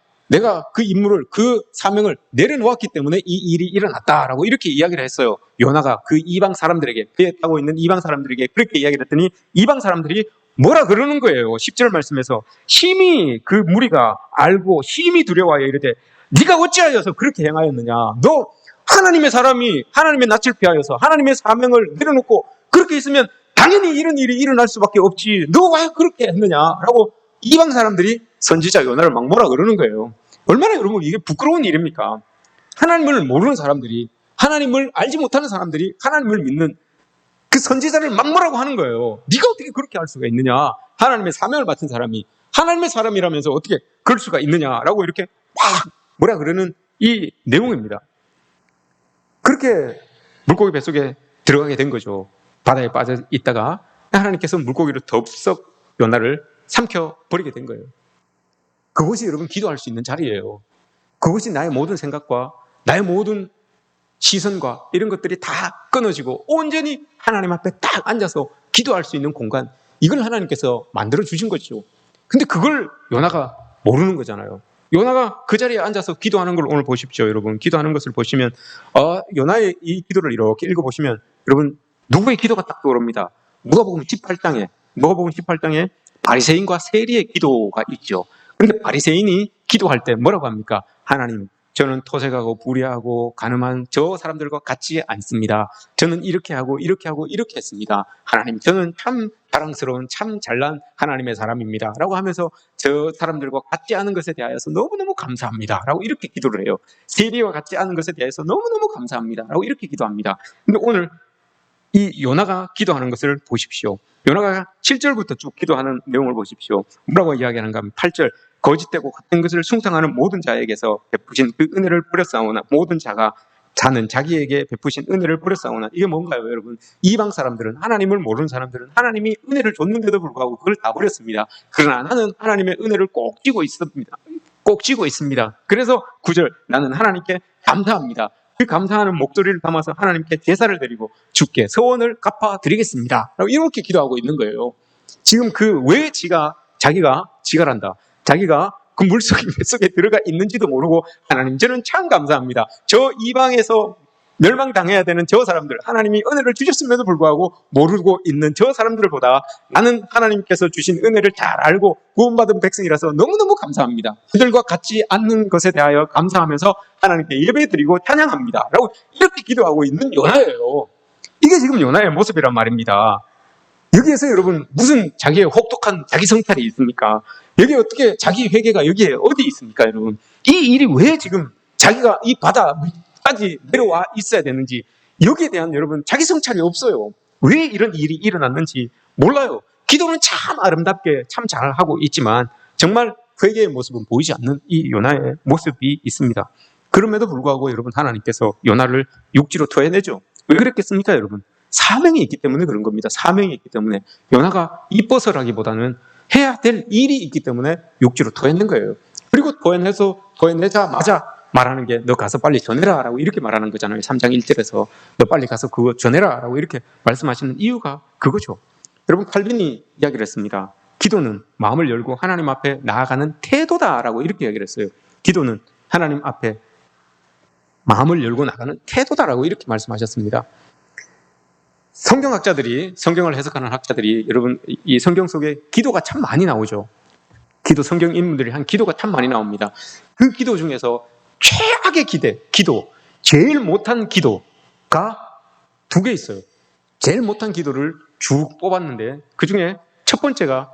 [SPEAKER 1] 그 임무를 그 사명을 내려놓았기 때문에 이 일이 일어났다라고 이렇게 이야기를 했어요. 요나가 그 이방 사람들에게 배에 타고 있는 이방 사람들에게 그렇게 이야기를 했더니 이방 사람들이 뭐라 그러는 거예요. 10절 말씀에서 심히 그 무리가 알고 심히 두려워하여 이르되 네가 어찌하여서 그렇게 행하였느냐? 너 하나님의 사람이 하나님의 낯을 피하여서 하나님의 사명을 내려놓고 그렇게 있으면 당연히 이런 일이 일어날 수밖에 없지. 너가 왜 그렇게 했느냐라고 이방 사람들이 선지자 요나를 막 뭐라 그러는 거예요. 얼마나 여러분 이게 부끄러운 일입니까? 하나님을 모르는 사람들이, 하나님을 알지 못하는 사람들이 하나님을 믿는 그 선지자를 막 뭐라고 하는 거예요. 네가 어떻게 그렇게 할 수가 있느냐? 하나님의 사명을 맡은 사람이 하나님의 사람이라면서 어떻게 그럴 수가 있느냐라고 이렇게 막 뭐라 그러는 이 내용입니다. 그렇게 물고기 뱃속에 들어가게 된 거죠. 바다에 빠져 있다가 하나님께서 물고기로 덥석 요나를 삼켜버리게 된 거예요. 그것이 여러분 기도할 수 있는 자리예요. 그것이 나의 모든 생각과 나의 모든 시선과 이런 것들이 다 끊어지고 온전히 하나님 앞에 딱 앉아서 기도할 수 있는 공간, 이걸 하나님께서 만들어 주신 거죠. 근데 그걸 요나가 모르는 거잖아요. 요나가 그 자리에 앉아서 기도하는 걸 오늘 보십시오. 여러분 기도하는 것을 보시면 요나의 이 기도를 이렇게 읽어보시면 여러분 누구의 기도가 딱 떠오릅니다. 누가복음 18장에 바리새인과 세리의 기도가 있죠. 그런데 바리새인이 기도할 때 뭐라고 합니까? 하나님, 저는 토색하고 불의하고 가늠한 저 사람들과 같지 않습니다. 저는 이렇게 하고 이렇게 하고 이렇게 했습니다. 하나님, 저는 참 자랑스러운 참 잘난 하나님의 사람입니다. 라고 하면서 저 사람들과 같지 않은 것에 대하여서 너무너무 감사합니다. 라고 이렇게 기도를 해요. 세리와 같지 않은 것에 대해서 너무너무 감사합니다. 라고 이렇게 기도합니다. 근데 오늘 이 요나가 기도하는 것을 보십시오. 요나가 7절부터 쭉 기도하는 내용을 보십시오. 뭐라고 이야기하는가 하면 8절, 거짓되고 같은 것을 숭상하는 모든 자에게서 베푸신 그 은혜를 버렸사오나 모든 자는 자기에게 베푸신 은혜를 버렸사오나. 이게 뭔가요, 여러분? 이방 사람들은, 하나님을 모르는 사람들은 하나님이 은혜를 줬는데도 불구하고 그걸 다 버렸습니다. 그러나 나는 하나님의 은혜를 꼭 쥐고 있습니다. 그래서 9절, 나는 하나님께 감사합니다. 그 감사하는 목소리를 담아서 하나님께 제사를 드리고 주께 서원을 갚아드리겠습니다. 이렇게 기도하고 있는 거예요. 지금 왜 지가란다. 자기가 그 물속에 들어가 있는지도 모르고 하나님, 저는 참 감사합니다. 저 이방에서 멸망당해야 되는 저 사람들, 하나님이 은혜를 주셨음에도 불구하고 모르고 있는 저 사람들보다 나는 하나님께서 주신 은혜를 잘 알고 구원받은 백성이라서 너무너무 감사합니다. 그들과 같지 않는 것에 대하여 감사하면서 하나님께 예배드리고 찬양합니다. 라고 이렇게 기도하고 있는 요나예요. 이게 지금 요나의 모습이란 말입니다. 여기에서 여러분 무슨 자기의 혹독한 자기 성찰이 있습니까? 여기 어떻게 자기 회개가 여기에 어디 있습니까, 여러분? 이 일이 왜 지금 자기가 이 바다까지 내려와 있어야 되는지, 여기에 대한 여러분 자기 성찰이 없어요. 왜 이런 일이 일어났는지 몰라요. 기도는 참 아름답게 참 잘하고 있지만 정말 회개의 모습은 보이지 않는 이 요나의 모습이 있습니다. 그럼에도 불구하고 여러분 하나님께서 요나를 육지로 토해내죠. 왜 그랬겠습니까, 여러분? 사명이 있기 때문에 그런 겁니다. 사명이 있기 때문에. 요나가 이뻐서라기보다는 해야 될 일이 있기 때문에 육지로 토해낸 거예요. 그리고 토해내자마자 말하는 게 너 가서 빨리 전해라 라고 이렇게 말하는 거잖아요. 3장 1절에서 너 빨리 가서 그거 전해라 라고 이렇게 말씀하시는 이유가 그거죠. 여러분 칼빈이 이야기를 했습니다. 기도는 마음을 열고 하나님 앞에 나아가는 태도다라고 이렇게 이야기를 했어요. 기도는 하나님 앞에 마음을 열고 나가는 태도다라고 이렇게 말씀하셨습니다. 성경을 해석하는 학자들이 여러분 이 성경 속에 기도가 참 많이 나오죠. 성경 인물들이 한 기도가 참 많이 나옵니다. 그 기도 중에서 최악의 기도, 제일 못한 기도가 2개 있어요. 제일 못한 기도를 쭉 뽑았는데 그 중에 첫 번째가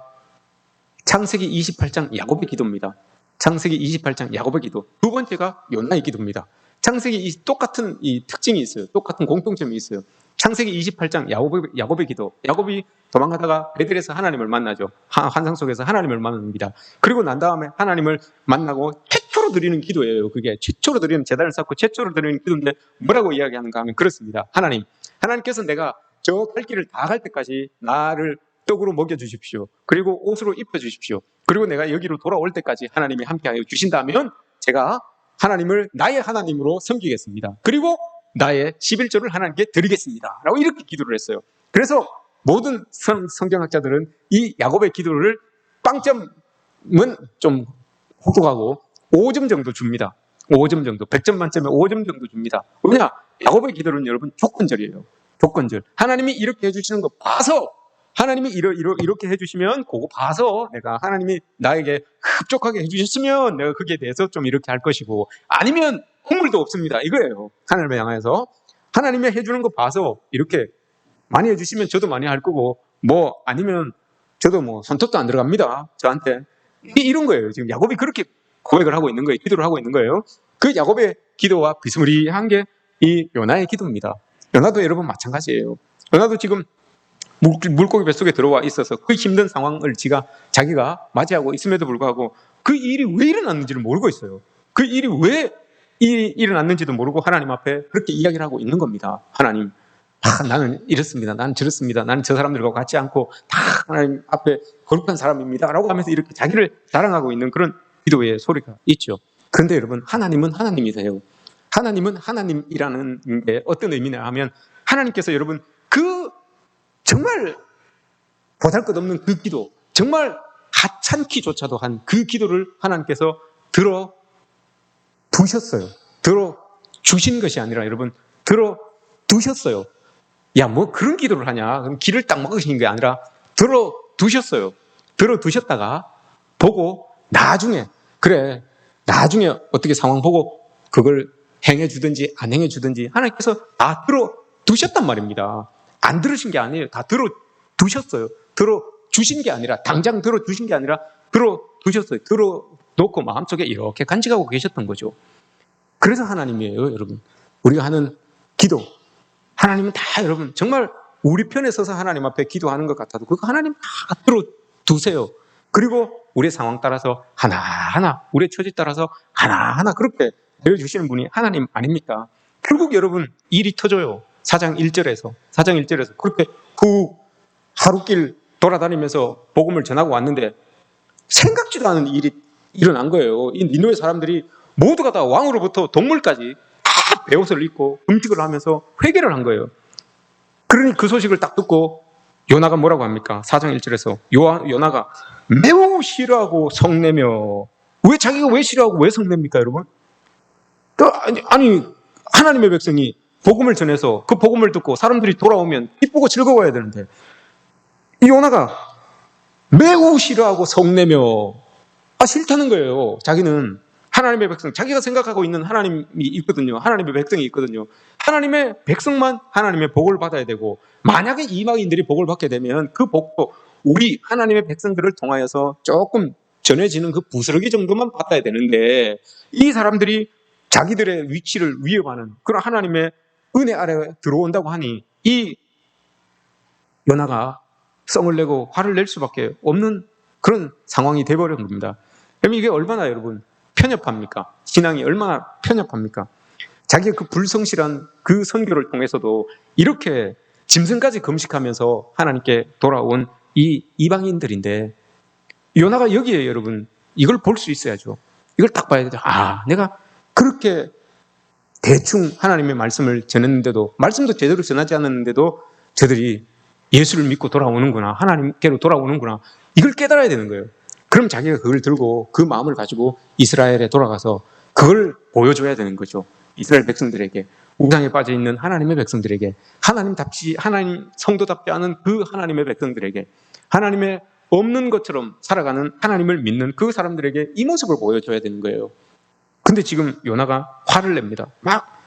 [SPEAKER 1] 창세기 28장 야곱의 기도입니다. 창세기 28장 야곱의 기도. 두 번째가 요나의 기도입니다. 창세기 똑같은 이 특징이 있어요. 똑같은 공통점이 있어요. 창세기 28장 야곱의 기도. 야곱이 도망가다가 베델에서 하나님을 만나죠. 환상 속에서 하나님을 만납니다. 그리고 난 다음에 하나님을 만나고 최초로 드리는 기도예요. 그게 최초로 드리는, 제단을 쌓고 최초로 드리는 기도인데 뭐라고 이야기하는가 하면 그렇습니다. 하나님께서 내가 저 갈 길을 다 갈 때까지 나를 떡으로 먹여주십시오. 그리고 옷으로 입혀주십시오. 그리고 내가 여기로 돌아올 때까지 하나님이 함께하여 주신다면 제가 하나님을 나의 하나님으로 섬기겠습니다. 그리고 나의 11조를 하나님께 드리겠습니다. 라고 이렇게 기도를 했어요. 그래서 모든 성경학자들은 이 야곱의 기도를 빵점은 좀 혹독하고 5점 정도 줍니다. 5점 정도. 100점 만점에 5점 정도 줍니다. 왜냐? 야곱의 기도는 여러분 조건절이에요. 조건절. 하나님이 이렇게 해주시는 거 봐서 하나님이 이렇게 해주시면 그거 봐서 내가 하나님이 나에게 흡족하게 해주셨으면 내가 거기에 대해서 좀 이렇게 할 것이고, 아니면 허물도 없습니다 이거예요. 하나님을 향해서 하나님이 해주는 거 봐서 이렇게 많이 해주시면 저도 많이 할 거고, 뭐 아니면 저도 뭐 손톱도 안 들어갑니다 저한테. 이런 거예요. 지금 야곱이 그렇게 고백을 하고 있는 거예요. 기도를 하고 있는 거예요. 그 야곱의 기도와 비스무리한 게 이 요나의 기도입니다. 요나도 여러분 마찬가지예요. 요나도 지금 물고기 뱃속에 들어와 있어서 그 힘든 상황을 자기가 맞이하고 있음에도 불구하고 그 일이 왜 일어났는지를 모르고 있어요. 그 일이 왜 일어났는지도 모르고 하나님 앞에 그렇게 이야기를 하고 있는 겁니다. 하나님, 나는 이렇습니다. 나는 저렇습니다. 나는 저 사람들과 같지 않고 다 하나님 앞에 거룩한 사람입니다 라고 하면서 이렇게 자기를 자랑하고 있는 그런 기도의 소리가 있죠. 그런데 여러분, 하나님은 하나님이세요. 하나님은 하나님이라는 게 어떤 의미냐 하면, 하나님께서 여러분 그 정말 보잘것없는 그 기도, 정말 하찮기조차도 한 그 기도를 하나님께서 들어두셨어요. 들어주신 것이 아니라 여러분 들어두셨어요. 야, 뭐 그런 기도를 하냐, 그럼 길을 딱 막으신 게 아니라 들어두셨어요. 들어두셨다가 보고 나중에 어떻게 상황 보고 그걸 행해주든지 안 행해주든지 하나님께서 다 들어두셨단 말입니다. 안 들으신 게 아니에요. 다 들어두셨어요. 들어주신 게 아니라, 당장 들어주신 게 아니라 들어두셨어요. 들어놓고 마음속에 이렇게 간직하고 계셨던 거죠. 그래서 하나님이에요. 여러분, 우리가 하는 기도, 하나님은 다 여러분 정말 우리 편에 서서 하나님 앞에 기도하는 것 같아도 그거 하나님 다 들어두세요. 그리고 우리의 상황 따라서 하나하나, 우리의 처지 따라서 하나하나 그렇게 내려주시는 분이 하나님 아닙니까? 결국 여러분 일이 터져요. 4장 1절에서 그렇게 하루길 돌아다니면서 복음을 전하고 왔는데 생각지도 않은 일이 일어난 거예요. 이 니느웨 사람들이 모두가 다 왕으로부터 동물까지 다 베옷을 입고 음식을 하면서 회개를 한 거예요. 그러니 그 소식을 딱 듣고 요나가 뭐라고 합니까? 4장 1절에서 요나가 매우 싫어하고 성내며, 자기가 왜 싫어하고 왜 성냅니까 여러분? 아니 하나님의 백성이 복음을 전해서 그 복음을 듣고 사람들이 돌아오면 기쁘고 즐거워야 되는데, 이 요나가 매우 싫어하고 성내며 싫다는 거예요. 자기는 하나님의 백성, 자기가 생각하고 있는 하나님이 있거든요. 하나님의 백성이 있거든요. 하나님의 백성만 하나님의 복을 받아야 되고, 만약에 이방인들이 복을 받게 되면 그 복도 우리 하나님의 백성들을 통하여서 조금 전해지는 그 부스러기 정도만 받아야 되는데, 이 사람들이 자기들의 위치를 위협하는 그런 하나님의 은혜 아래에 들어온다고 하니 이 요나가 성을 내고 화를 낼 수밖에 없는 그런 상황이 돼버린 겁니다. 그럼 이게 얼마나 여러분 편협합니까? 신앙이 얼마나 편협합니까? 자기의 그 불성실한 그 선교를 통해서도 이렇게 짐승까지 금식하면서 하나님께 돌아온 이 이방인들인데, 요나가 여기에 여러분 이걸 볼 수 있어야죠. 이걸 딱 봐야 되죠. 내가 그렇게 대충 하나님의 말씀을 전했는데도, 말씀도 제대로 전하지 않았는데도 저들이 예수를 믿고 돌아오는구나, 하나님께로 돌아오는구나, 이걸 깨달아야 되는 거예요. 그럼 자기가 그걸 들고 그 마음을 가지고 이스라엘에 돌아가서 그걸 보여줘야 되는 거죠. 이스라엘 백성들에게, 우상에 빠져있는 하나님의 백성들에게, 하나님 성도답지 않은 그 하나님의 백성들에게, 하나님의 없는 것처럼 살아가는 하나님을 믿는 그 사람들에게 이 모습을 보여줘야 되는 거예요. 근데 지금 요나가 화를 냅니다. 막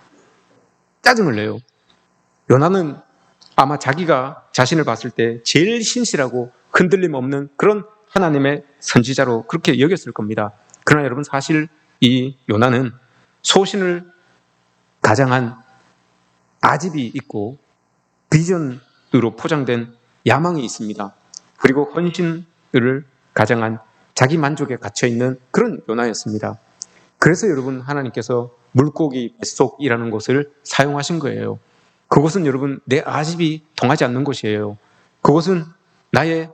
[SPEAKER 1] 짜증을 내요. 요나는 아마 자기가 자신을 봤을 때 제일 신실하고 흔들림 없는 그런 하나님의 선지자로 그렇게 여겼을 겁니다. 그러나 여러분, 사실 이 요나는 소신을 가장한 아집이 있고 비전으로 포장된 야망이 있습니다. 그리고 헌신을 가장한 자기 만족에 갇혀있는 그런 요나였습니다. 그래서 여러분, 하나님께서 물고기 뱃속이라는 곳을 사용하신 거예요. 그곳은 여러분 내 아집이 통하지 않는 곳이에요. 그곳은 나의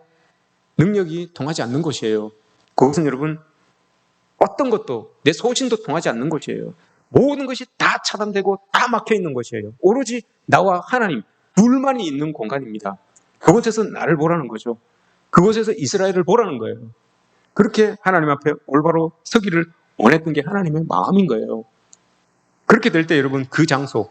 [SPEAKER 1] 능력이 통하지 않는 곳이에요. 그것은 여러분 어떤 것도, 내 소신도 통하지 않는 곳이에요. 모든 것이 다 차단되고 다 막혀있는 곳이에요. 오로지 나와 하나님 둘만이 있는 공간입니다. 그곳에서 나를 보라는 거죠. 그곳에서 이스라엘을 보라는 거예요. 그렇게 하나님 앞에 올바로 서기를 원했던 게 하나님의 마음인 거예요. 그렇게 될 때 여러분, 그 장소,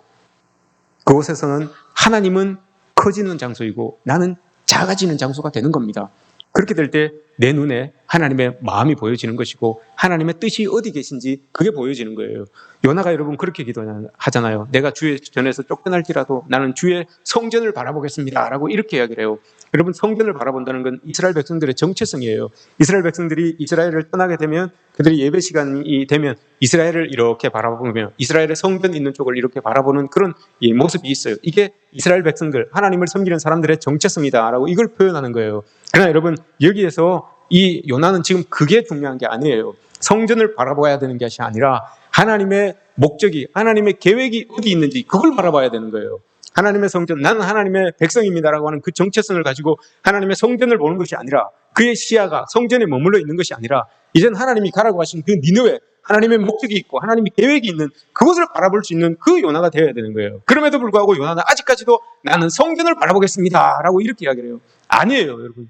[SPEAKER 1] 그곳에서는 하나님은 커지는 장소이고 나는 작아지는 장소가 되는 겁니다. 그렇게 될 때 내 눈에 하나님의 마음이 보여지는 것이고 하나님의 뜻이 어디 계신지 그게 보여지는 거예요. 요나가 여러분 그렇게 기도하잖아요. 내가 주의 전에서 쫓겨날지라도 나는 주의 성전을 바라보겠습니다 라고 이렇게 이야기를 해요. 여러분 성전을 바라본다는 건 이스라엘 백성들의 정체성이에요. 이스라엘 백성들이 이스라엘을 떠나게 되면 그들이 예배 시간이 되면 이스라엘을 이렇게 바라보며 이스라엘의 성전 있는 쪽을 이렇게 바라보는 그런 모습이 있어요. 이게 이스라엘 백성들, 하나님을 섬기는 사람들의 정체성이다라고 이걸 표현하는 거예요. 그러나 여러분 여기에서 이 요나는 지금 그게 중요한 게 아니에요. 성전을 바라봐야 되는 것이 아니라 하나님의 목적이, 하나님의 계획이 어디 있는지 그걸 바라봐야 되는 거예요. 하나님의 성전, 나는 하나님의 백성입니다라고 하는 그 정체성을 가지고 하나님의 성전을 보는 것이 아니라 그의 시야가 성전에 머물러 있는 것이 아니라 이제는 하나님이 가라고 하신 그 니느웨, 하나님의 목적이 있고 하나님의 계획이 있는 그것을 바라볼 수 있는 그 요나가 되어야 되는 거예요. 그럼에도 불구하고 요나는 아직까지도 나는 성전을 바라보겠습니다 라고 이렇게 이야기를 해요. 아니에요, 여러분.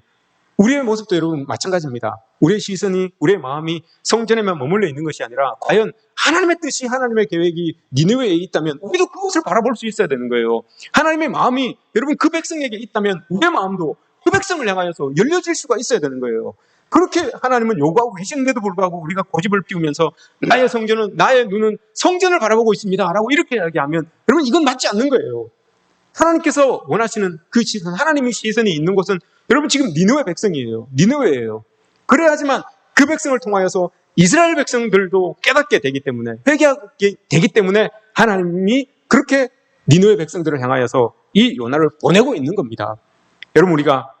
[SPEAKER 1] 우리의 모습도 여러분 마찬가지입니다. 우리의 시선이, 우리의 마음이 성전에만 머물러 있는 것이 아니라 과연 하나님의 뜻이, 하나님의 계획이 니느웨에 있다면 우리도 그것을 바라볼 수 있어야 되는 거예요. 하나님의 마음이 여러분 그 백성에게 있다면 우리의 마음도 그 백성을 향하여서 열려질 수가 있어야 되는 거예요. 그렇게 하나님은 요구하고 계시는데도 불구하고 우리가 고집을 피우면서 나의 성전은, 나의 눈은 성전을 바라보고 있습니다 라고 이렇게 이야기하면 여러분 이건 맞지 않는 거예요. 하나님께서 원하시는 그 시선, 하나님의 시선이 있는 곳은 여러분 지금 니느웨 백성이에요. 니느웨예요. 그래야지만 그 백성을 통하여서 이스라엘 백성들도 깨닫게 되기 때문에, 회개하게 되기 때문에 하나님이 그렇게 니느웨 백성들을 향하여서 이 요나를 보내고 있는 겁니다. 여러분 우리가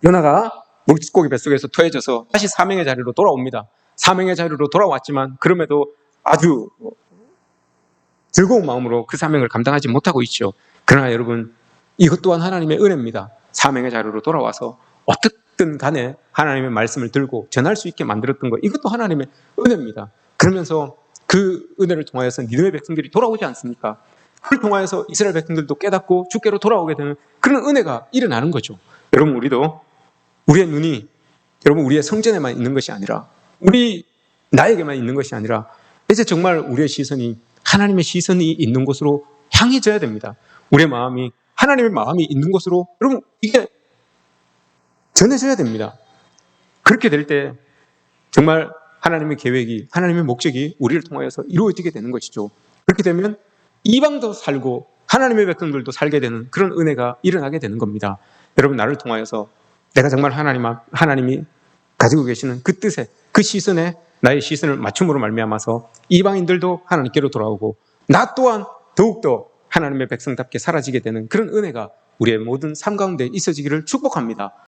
[SPEAKER 1] 요나가 물고기 뱃속에서 토해져서 다시 사명의 자리로 돌아옵니다. 사명의 자리로 돌아왔지만 그럼에도 아주 즐거운 마음으로 그 사명을 감당하지 못하고 있죠. 그러나 여러분 이것 또한 하나님의 은혜입니다. 사명의 자리로 돌아와서 어떻든 간에 하나님의 말씀을 들고 전할 수 있게 만들었던 것, 이것도 하나님의 은혜입니다. 그러면서 그 은혜를 통하여서 니느웨 백성들이 돌아오지 않습니까? 그걸 통하여서 이스라엘 백성들도 깨닫고 주께로 돌아오게 되는 그런 은혜가 일어나는 거죠. 여러분 우리도 우리의 눈이 여러분 우리의 성전에만 있는 것이 아니라 나에게만 있는 것이 아니라 이제 정말 우리의 시선이 하나님의 시선이 있는 곳으로 향해져야 됩니다. 우리의 마음이 하나님의 마음이 있는 곳으로 여러분 이게 전해져야 됩니다. 그렇게 될 때 정말 하나님의 계획이, 하나님의 목적이 우리를 통하여서 이루어지게 되는 것이죠. 그렇게 되면 이방도 살고 하나님의 백성들도 살게 되는 그런 은혜가 일어나게 되는 겁니다. 여러분 나를 통하여서 내가 정말 하나님이 가지고 계시는 그 뜻에, 그 시선에 나의 시선을 맞춤으로 말미암아서 이방인들도 하나님께로 돌아오고 나 또한 더욱더 하나님의 백성답게 사라지게 되는 그런 은혜가 우리의 모든 삶 가운데 있어지기를 축복합니다.